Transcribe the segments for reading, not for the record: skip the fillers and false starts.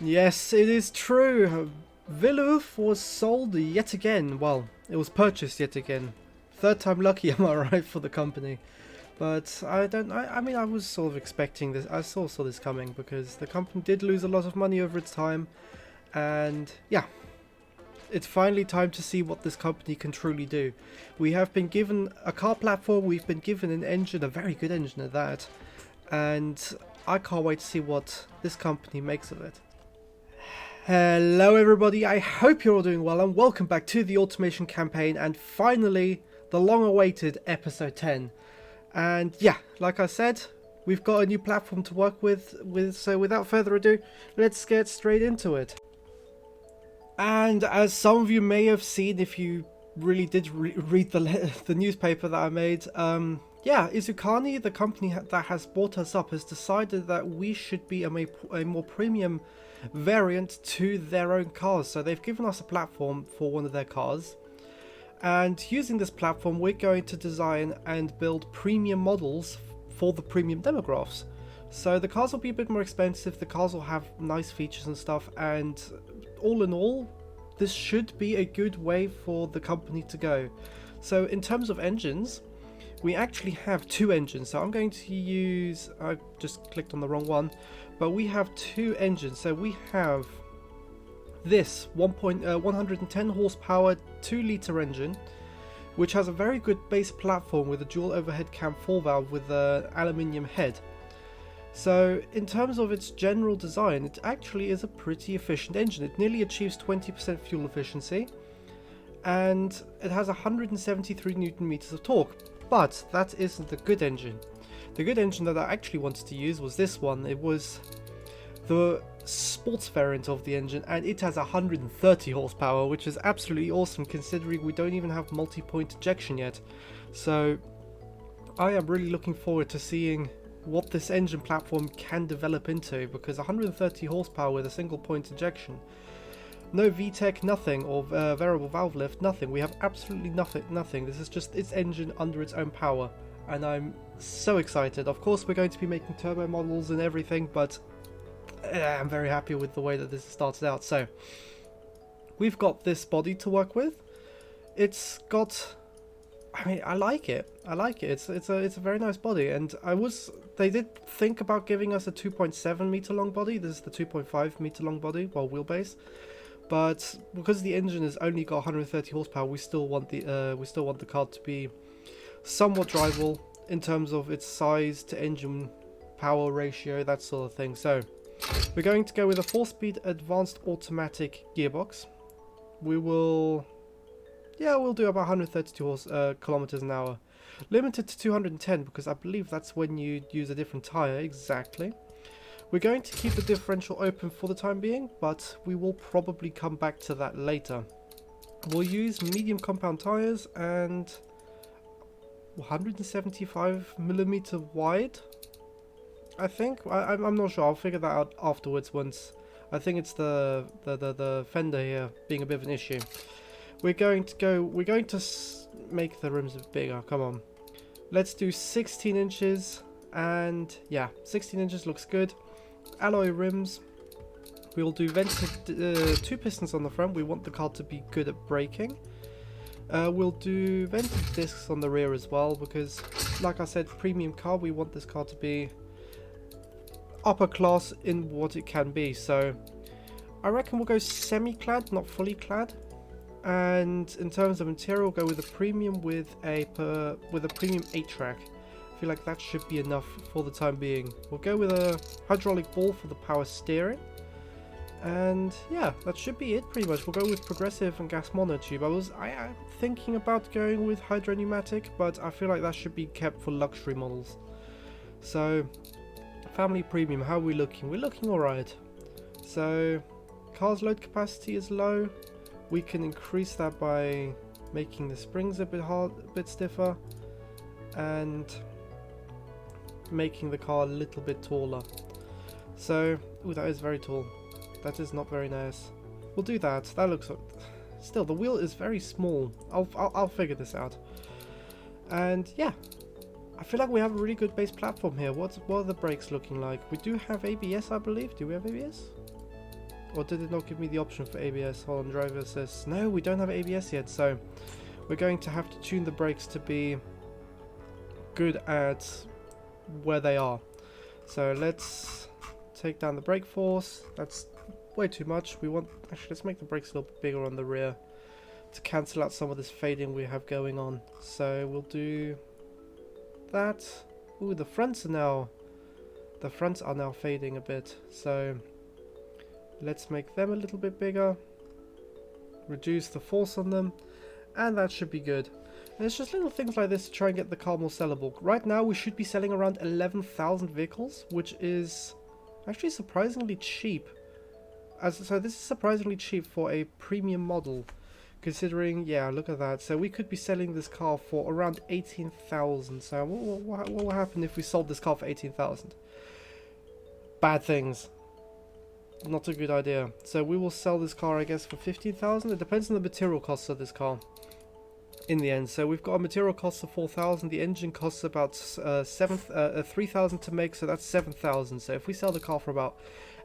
Yes, it is true. Vilulf was sold yet again. Well, it was purchased yet again. Third time lucky, am I right, for the company? But I don't. I mean, I was sort of expecting this. I saw this coming because the company did lose a lot of money over its time, and yeah, it's finally time to see what this company can truly do. We have been given a car platform. We've been given an engine, a very good engine at that, and I can't wait to see what this company makes of it. Hello everybody, I hope you're all doing well and welcome back to the automation campaign and finally the long awaited episode 10. And yeah, like I said, we've got a new platform to work with, so without further ado, let's get straight into it. And as some of you may have seen if you really did read the newspaper that I made, yeah, Izukani, the company that has bought us up, has decided that we should be a more premium variant to their own cars. So they've given us a platform for one of their cars, and using this platform we're going to design and build premium models for the premium demographics. So the cars will be a bit more expensive, the cars will have nice features and stuff, and all in all this should be a good way for the company to go. So in terms of engines, we actually have two engines. So I'm going to use, I just clicked on the wrong one, but we have two engines. So we have this 110 horsepower 2-litre engine, which has a very good base platform with a dual overhead cam 4 valve with an aluminium head. So in terms of its general design, it actually is a pretty efficient engine. It nearly achieves 20% fuel efficiency, and it has 173 Newton meters of torque. But that isn't the good engine. The good engine that I actually wanted to use was this one. It was the sports variant of the engine, and it has 130 horsepower, which is absolutely awesome considering we don't even have multi-point ejection yet. So I am really looking forward to seeing what this engine platform can develop into, because 130 horsepower with a single point ejection, no VTEC, nothing, or variable valve lift, nothing. We have absolutely nothing. This is just its engine under its own power, and I'm so excited. Of course, we're going to be making turbo models and everything, but I'm very happy with the way that this started out. So we've got this body to work with. It's got, I mean, I like it. It's a very nice body, and they did think about giving us a 2.7 meter long body. This is the 2.5 meter long body, well, wheelbase. But because the engine has only got 130 horsepower, we still want the car to be somewhat drivable in terms of its size to engine power ratio, that sort of thing. So we're going to go with a 4-speed advanced automatic gearbox. We'll do about 132 kilometers an hour, limited to 210 because I believe that's when you use a different tire. Exactly. We're going to keep the differential open for the time being, but we will probably come back to that later. We'll use medium compound tires and 175 millimeter wide, I think. I'm not sure. I'll figure that out afterwards once. I think it's the fender here being a bit of an issue. We're going to make the rims a bit bigger. Come on. Let's do 16 inches, and yeah, 16 inches looks good. Alloy rims. We'll do vented 2 pistons on the front. We want the car to be good at braking. We'll do vented discs on the rear as well, because like I said, premium car, we want this car to be upper class in what it can be. So I reckon we'll go semi-clad, not fully clad. And in terms of interior, we'll go with a premium with a premium 8-track. I feel like that should be enough for the time being. We'll go with a hydraulic ball for the power steering, and yeah, that should be it pretty much. We'll go with progressive and gas monotube. I am thinking about going with hydro pneumatic, but I feel like that should be kept for luxury models. So family premium, how are we looking? We're looking alright. So car's load capacity is low. We can increase that by making the springs a bit stiffer, and making the car a little bit taller. So, ooh, that is very tall. That is not very nice. We'll do that. That looks... Still, the wheel is very small. I'll figure this out. And yeah, I feel like we have a really good base platform here. What are the brakes looking like? We do have ABS, I believe. Do we have ABS? Or did it not give me the option for ABS? Hold on, driver assist. No, we don't have ABS yet, so we're going to have to tune the brakes to be good at where they are. So let's take down the brake force. That's way too much. We want, actually, let's make the brakes a little bit bigger on the rear to cancel out some of this fading we have going on. So we'll do that. Ooh, the fronts are now fading a bit. So let's make them a little bit bigger. Reduce the force on them, and that should be good. And it's just little things like this to try and get the car more sellable. Right now we should be selling around 11,000 vehicles, which is actually surprisingly cheap. So this is surprisingly cheap for a premium model, considering, yeah, look at that. So we could be selling this car for around 18,000. So what will happen if we sold this car for 18,000? Bad things. Not a good idea. So we will sell this car, I guess, for 15,000. It depends on the material costs of this car in the end. So we've got a material cost of 4,000. The engine costs about 3,000 to make, so that's 7,000. So if we sell the car for about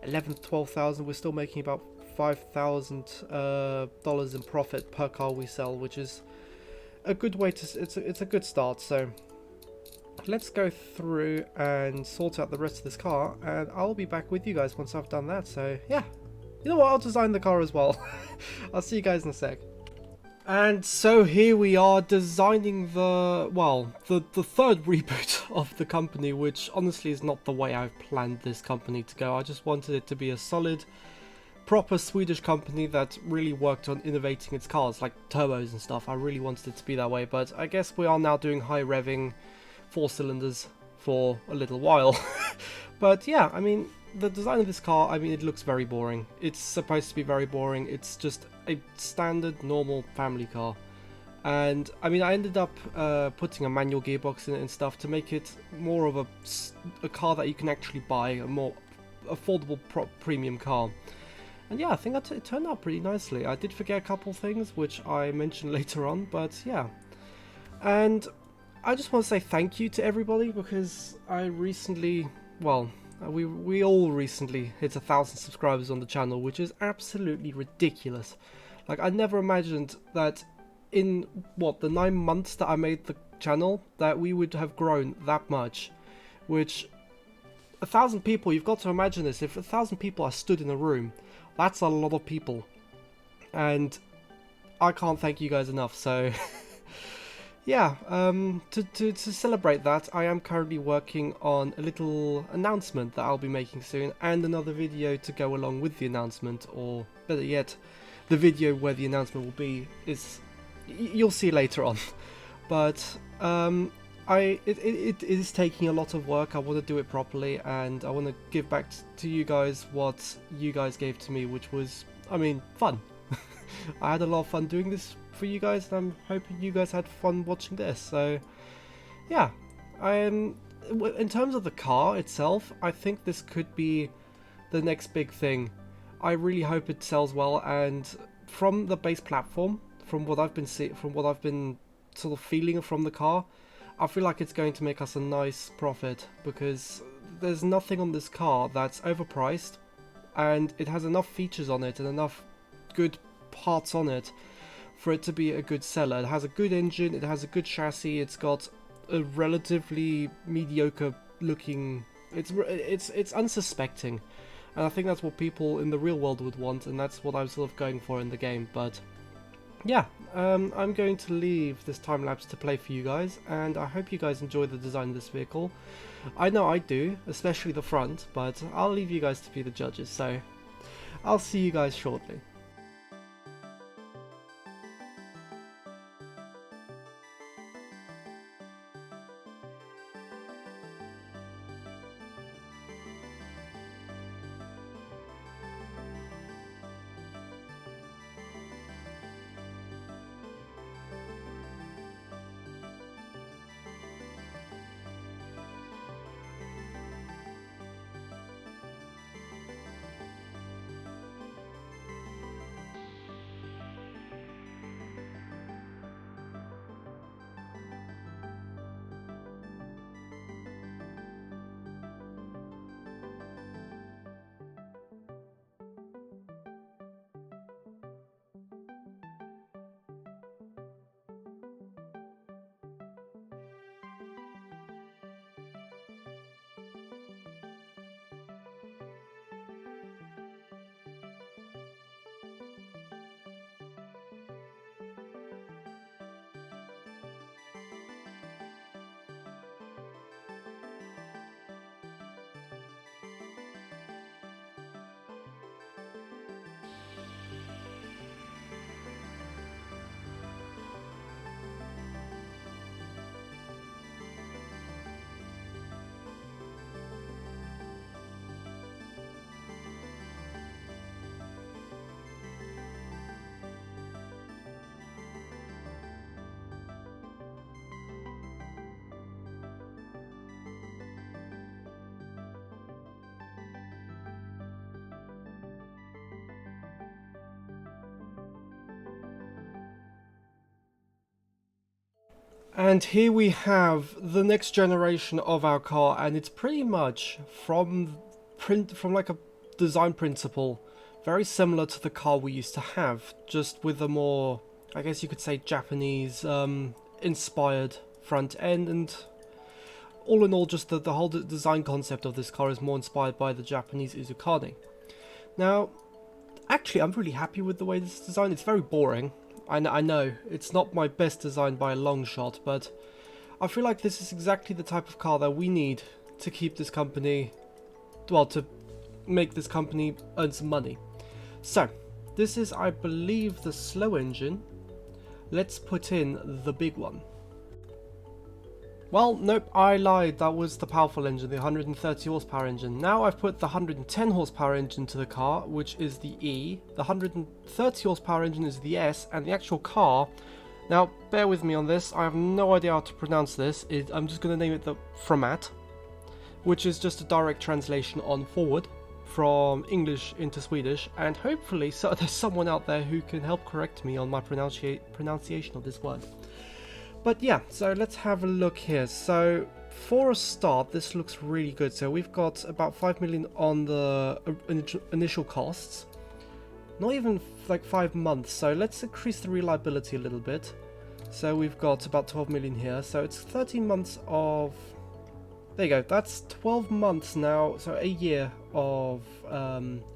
11, 12,000, we're still making about $5,000 dollars in profit per car we sell, which is a good way to. It's a good start. So let's go through and sort out the rest of this car, and I'll be back with you guys once I've done that. So yeah, you know what? I'll design the car as well. I'll see you guys in a sec. And so here we are designing the third reboot of the company, which honestly is not the way I've planned this company to go. I just wanted it to be a solid, proper Swedish company that really worked on innovating its cars, like turbos and stuff. I really wanted it to be that way, but I guess we are now doing high revving 4 cylinders for a little while. But yeah, I mean, the design of this car, I mean, it looks very boring. It's supposed to be very boring. It's just a standard, normal family car. And I mean, I ended up putting a manual gearbox in it and stuff to make it more of a car that you can actually buy, a more affordable premium car. And yeah, I think it turned out pretty nicely. I did forget a couple things, which I mentioned later on, but yeah. And I just want to say thank you to everybody, because I recently, well, we all recently hit 1,000 subscribers on the channel, which is absolutely ridiculous. Like, I never imagined that in, the 9 months that I made the channel, that we would have grown that much. Which, 1,000 people, you've got to imagine this, if 1,000 people are stood in a room, that's a lot of people. And I can't thank you guys enough, so... Yeah, to celebrate that, I am currently working on a little announcement that I'll be making soon, and another video to go along with the announcement, or better yet, the video where the announcement will be is, you'll see later on. But it is taking a lot of work. I want to do it properly, and I want to give back to you guys what you guys gave to me, which was, I mean, fun. I had a lot of fun doing this for you guys, and I'm hoping you guys had fun watching this. So yeah, in terms of the car itself, I think this could be the next big thing. I really hope it sells well, and from the base platform, from what I've been sort of feeling from the car, I feel like it's going to make us a nice profit, because there's nothing on this car that's overpriced, and it has enough features on it and enough good parts on it for it to be a good seller. It has a good engine, it has a good chassis, it's got a relatively mediocre looking, it's unsuspecting, and I think that's what people in the real world would want, and that's what I was sort of going for in the game. But yeah, I'm going to leave this time lapse to play for you guys, and I hope you guys enjoy the design of this vehicle. I know I do, especially the front, but I'll leave you guys to be the judges, so I'll see you guys shortly. And here we have the next generation of our car, and it's pretty much from like a design principle very similar to the car we used to have, just with a more, I guess you could say, Japanese inspired front end, and all in all, just the whole design concept of this car is more inspired by the Japanese Izukani. Now, actually, I'm really happy with the way this is designed. It's very boring. I know, it's not my best design by a long shot, but I feel like this is exactly the type of car that we need to keep this company, well, to make this company earn some money. So, this is, I believe, the slow engine. Let's put in the big one. Well, nope, I lied. That was the powerful engine, the 130 horsepower engine. Now I've put the 110 horsepower engine to the car, which is the E. The 130 horsepower engine is the S, and the actual car... Now, bear with me on this. I have no idea how to pronounce this. I'm just going to name it the Format, which is just a direct translation on forward from English into Swedish, and hopefully there's someone out there who can help correct me on my pronunciation of this word. But yeah, so let's have a look here. So for a start, this looks really good. So we've got about 5 million on the initial costs. Not even like 5 months. So let's increase the reliability a little bit. So we've got about 12 million here. So it's 13 months of... There you go. That's 12 months now. So a year of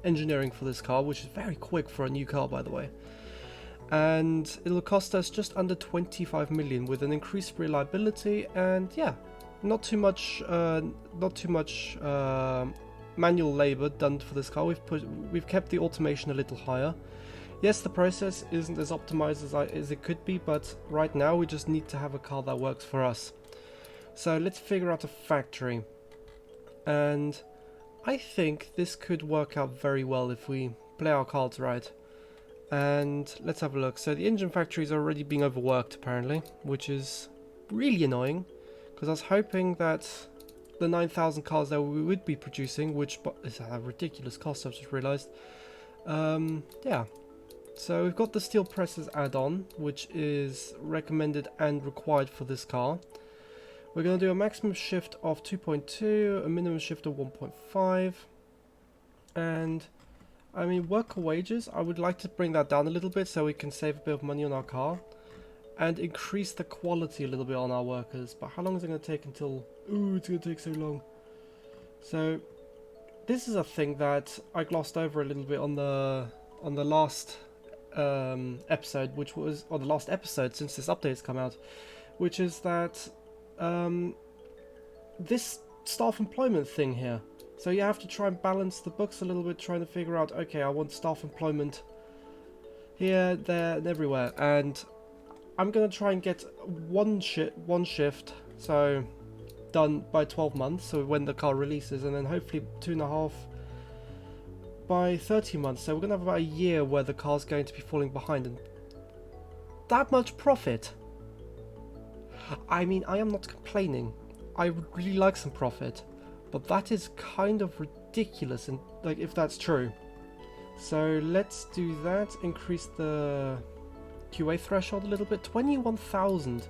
engineering for this car, which is very quick for a new car, by the way. And it'll cost us just under 25 million with an increased reliability, and yeah, not too much manual labor done for this car. We've kept the automation a little higher. Yes, the process isn't as optimized as it could be, but right now we just need to have a car that works for us. So let's figure out a factory, and I think this could work out very well if we play our cards right. And let's have a look. So the engine factory is already being overworked apparently, which is really annoying, because I was hoping that the 9,000 cars that we would be producing, which is a ridiculous cost, I've just realized. Yeah, so we've got the steel presses add-on, which is recommended and required for this car. We're going to do a maximum shift of 2.2, a minimum shift of 1.5, and I mean, worker wages, I would like to bring that down a little bit so we can save a bit of money on our car and increase the quality a little bit on our workers. But how long is it going to take until... Ooh, it's going to take so long. So, this is a thing that I glossed over a little bit on the last episode, which was... or the last episode since this update has come out, which is that this staff employment thing here. So you have to try and balance the books a little bit, trying to figure out, okay, I want staff employment here, there, and everywhere. And I'm going to try and get one shift, so done by 12 months, so when the car releases, and then hopefully 2.5 by 30 months. So we're going to have about a year where the car's going to be falling behind, and that much profit. I mean, I am not complaining. I would really like some profit. But that is kind of ridiculous, and like, if that's true. So let's do that. Increase the QA threshold a little bit. 21,000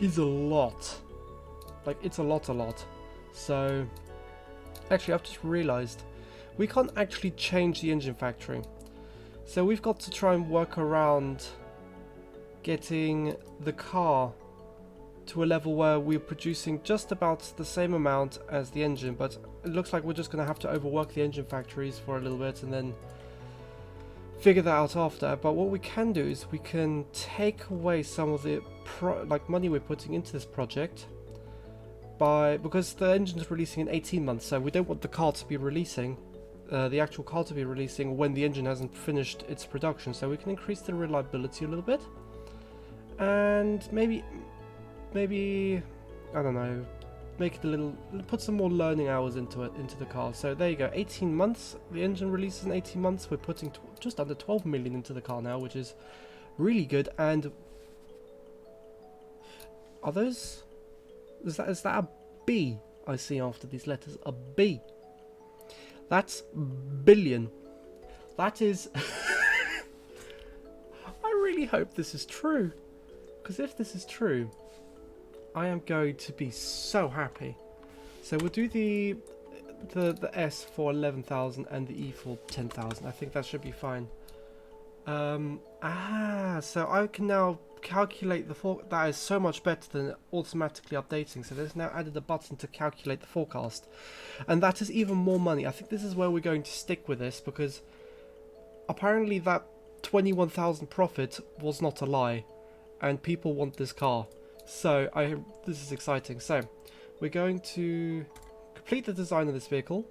is a lot. Like, it's a lot. So actually, I've just realized we can't actually change the engine factory. So we've got to try and work around getting the car to a level where we're producing just about the same amount as the engine, but it looks like we're just going to have to overwork the engine factories for a little bit and then figure that out after. But what we can do is we can take away some of the money we're putting into this project because the engine's releasing in 18 months, so we don't want the car to be releasing the actual car to be releasing when the engine hasn't finished its production. So we can increase the reliability a little bit, and maybe I don't know, make it a little, put some more learning hours into the car. So there you go, 18 months, the engine releases in 18 months. We're putting just under 12 million into the car now, which is really good. And are those, is that a B I see after these letters? A B. That's billion. That is I really hope this is true, because if this is true, I am going to be so happy. So we'll do the S for 11,000 and the E for 10,000. I think that should be fine. So I can now calculate the forecast. That is so much better than automatically updating. So there's now added a button to calculate the forecast, and that is even more money. I think this is where we're going to stick with this, because apparently that 21,000 profit was not a lie, and people want this car. So this is exciting. So we're going to complete the design of this vehicle.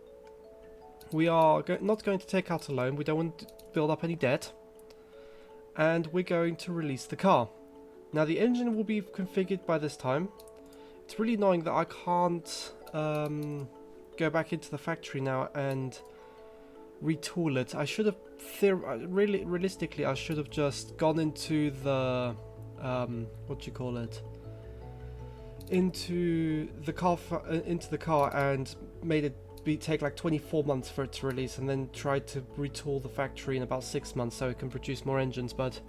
We are not going to take out a loan. We don't want to build up any debt. And we're going to release the car. Now the engine will be configured by this time. It's really annoying that I can't go back into the factory now and retool it. I should have, realistically, I should have just gone into the, into the car and made it take like 24 months for it to release, and then tried to retool the factory in about 6 months so it can produce more engines. But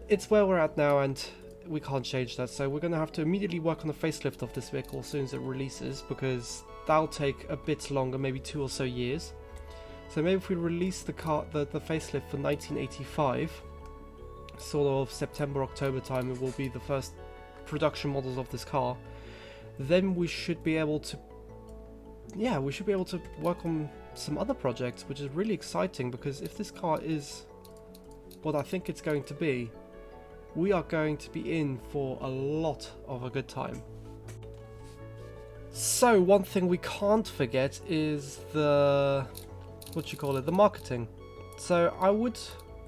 it's where we're at now, and we can't change that. So we're going to have to immediately work on the facelift of this vehicle as soon as it releases, because that'll take a bit longer, maybe 2 or so years. So maybe if we release the car, the facelift for 1985, sort of September, October time, it will be the first production models of this car. Then we should be able to, we should be able to work on some other projects, which is really exciting, because if this car is what I think it's going to be, we are going to be in for a lot of a good time. So one thing we can't forget is the, the marketing. So I would,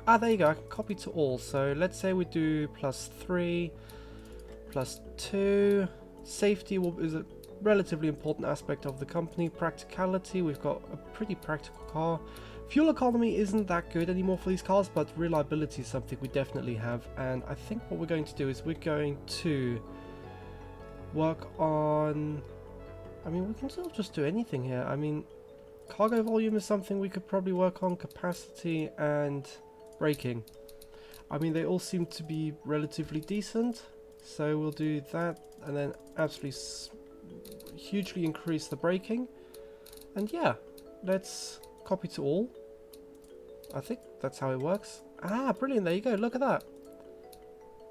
there you go, I can copy to all. So let's say we do +3, +2, safety is a relatively important aspect of the company. Practicality, we've got a pretty practical car. Fuel economy isn't that good anymore for these cars, but reliability is something we definitely have. And I think what we're going to do is we're going to work on, I mean, we can sort of just do anything here. I mean, cargo volume is something we could probably work on, capacity and braking. I mean, they all seem to be relatively decent, so we'll do that, and then absolutely hugely increase the braking. And yeah, let's copy to all. I think that's how it works. Brilliant, there you go, look at that.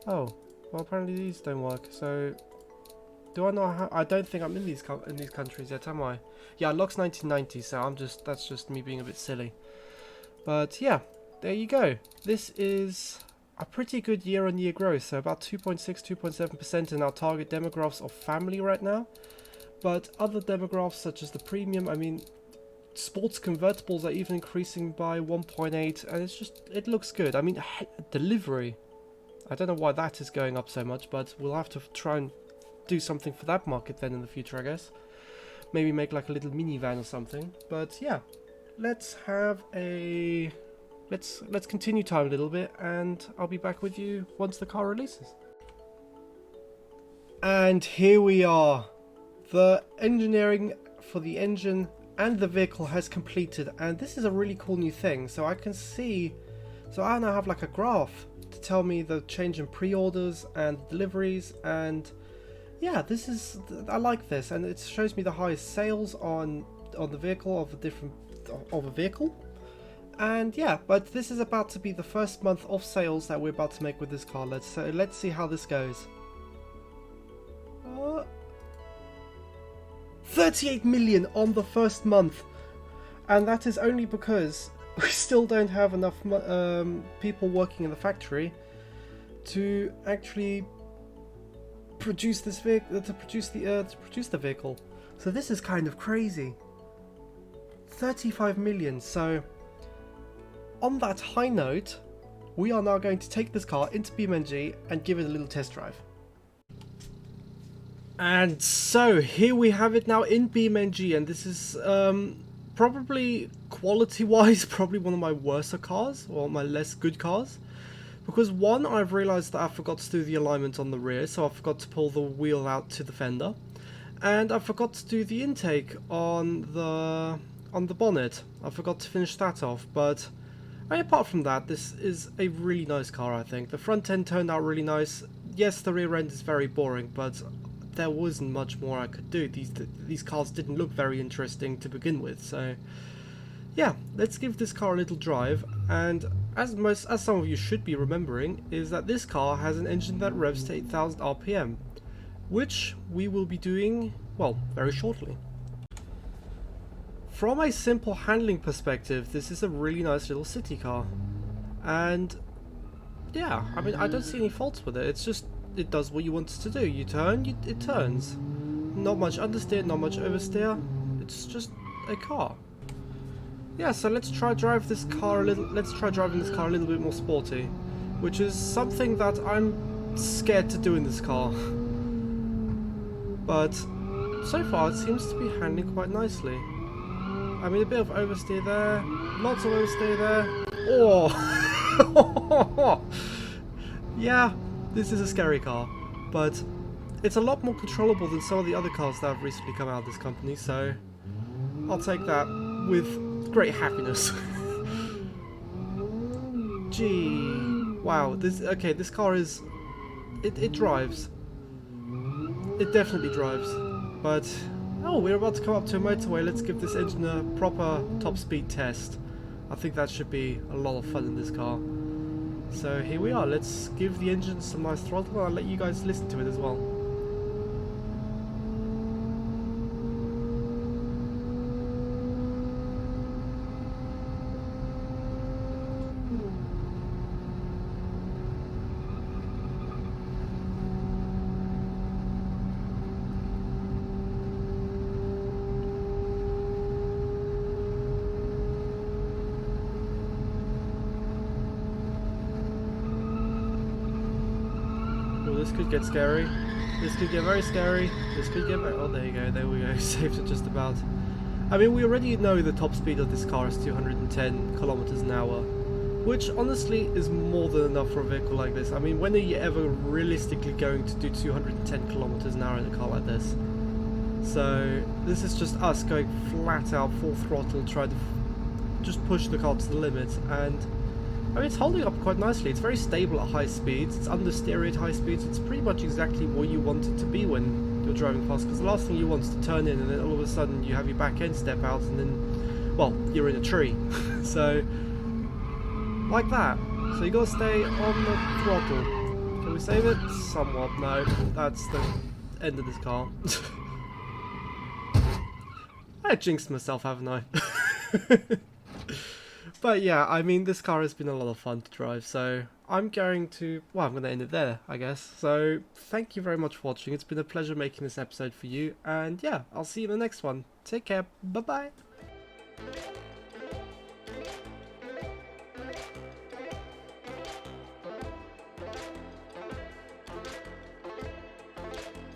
Oh, well, apparently these don't work. So do I know how? I don't think I'm in these countries yet, am I? Yeah, unlocks 1990, so that's just me being a bit silly. But yeah, there you go. This is a pretty good year-on-year growth, so about 2.6, 2.7% in our target demographics of family right now. But other demographics such as the premium, I mean, sports convertibles are even increasing by 1.8, and it looks good. I mean, delivery, I don't know why that is going up so much, but we'll have to try and do something for that market then in the future, I guess. Maybe make like a little minivan or something. But yeah, let's continue time a little bit, and I'll be back with you once the car releases. And here we are. The engineering for the engine and the vehicle has completed, and this is a really cool new thing. So I can see, so I now have like a graph to tell me the change in pre-orders and deliveries, and yeah, I like this, and it shows me the highest sales on the vehicle of a vehicle. And yeah, but this is about to be the first month of sales that we're about to make with this car. Let's see how this goes. 38 million on the first month, and that is only because we still don't have enough people working in the factory to actually produce this vehicle, to produce the vehicle. So this is kind of crazy. 35 million. So on that high note, we are now going to take this car into BeamNG and give it a little test drive. And so here we have it now in BeamNG, and this is probably quality-wise probably one of my worse cars, or my less good cars, because one, I've realized that I forgot to do the alignment on the rear, so I forgot to pull the wheel out to the fender, and I forgot to do the intake on the bonnet. I forgot to finish that off, but Apart from that, this is a really nice car, I think. The front end turned out really nice. Yes, the rear end is very boring, but there wasn't much more I could do. These cars didn't look very interesting to begin with, so yeah, let's give this car a little drive. And as some of you should be remembering, is that this car has an engine that revs to 8,000 RPM, which we will be doing, well, very shortly. From a simple handling perspective, this is a really nice little city car. And yeah, I mean, I don't see any faults with it. It's just, it does what you want it to do. You turn, it turns. Not much understeer, not much oversteer. It's just a car. Yeah, so let's try driving this car a little bit more sporty, which is something that I'm scared to do in this car. But so far it seems to be handling quite nicely. I mean, a bit of oversteer there, lots of oversteer there. Oh! Yeah, this is a scary car, but it's a lot more controllable than some of the other cars that have recently come out of this company, so I'll take that with great happiness. Gee, wow, this car is, it drives. It definitely drives, but oh, we're about to come up to a motorway. Let's give this engine a proper top speed test. I think that should be a lot of fun in this car. So here we are. Let's give the engine some nice throttle, and I'll let you guys listen to it as well. This could get scary. This could get very scary. This could get very... Oh, there you go. There we go. Saved it just about. I mean, we already know the top speed of this car is 210 kilometers an hour, which honestly is more than enough for a vehicle like this. I mean, when are you ever realistically going to do 210 kilometers an hour in a car like this? So this is just us going flat out full throttle, trying to just push the car to the limit, and I mean, it's holding up quite nicely. It's very stable at high speeds. It's understeer at high speeds. It's pretty much exactly what you want it to be when you're driving fast, because the last thing you want is to turn in and then all of a sudden you have your back end step out and then, well, you're in a tree. So, like that. So you gotta stay on the throttle. Can we save it? Somewhat. No, that's the end of this car. I jinxed myself, haven't I? But yeah, I mean, this car has been a lot of fun to drive, so I'm going to end it there, I guess. So thank you very much for watching. It's been a pleasure making this episode for you, and yeah, I'll see you in the next one. Take care. Bye-bye.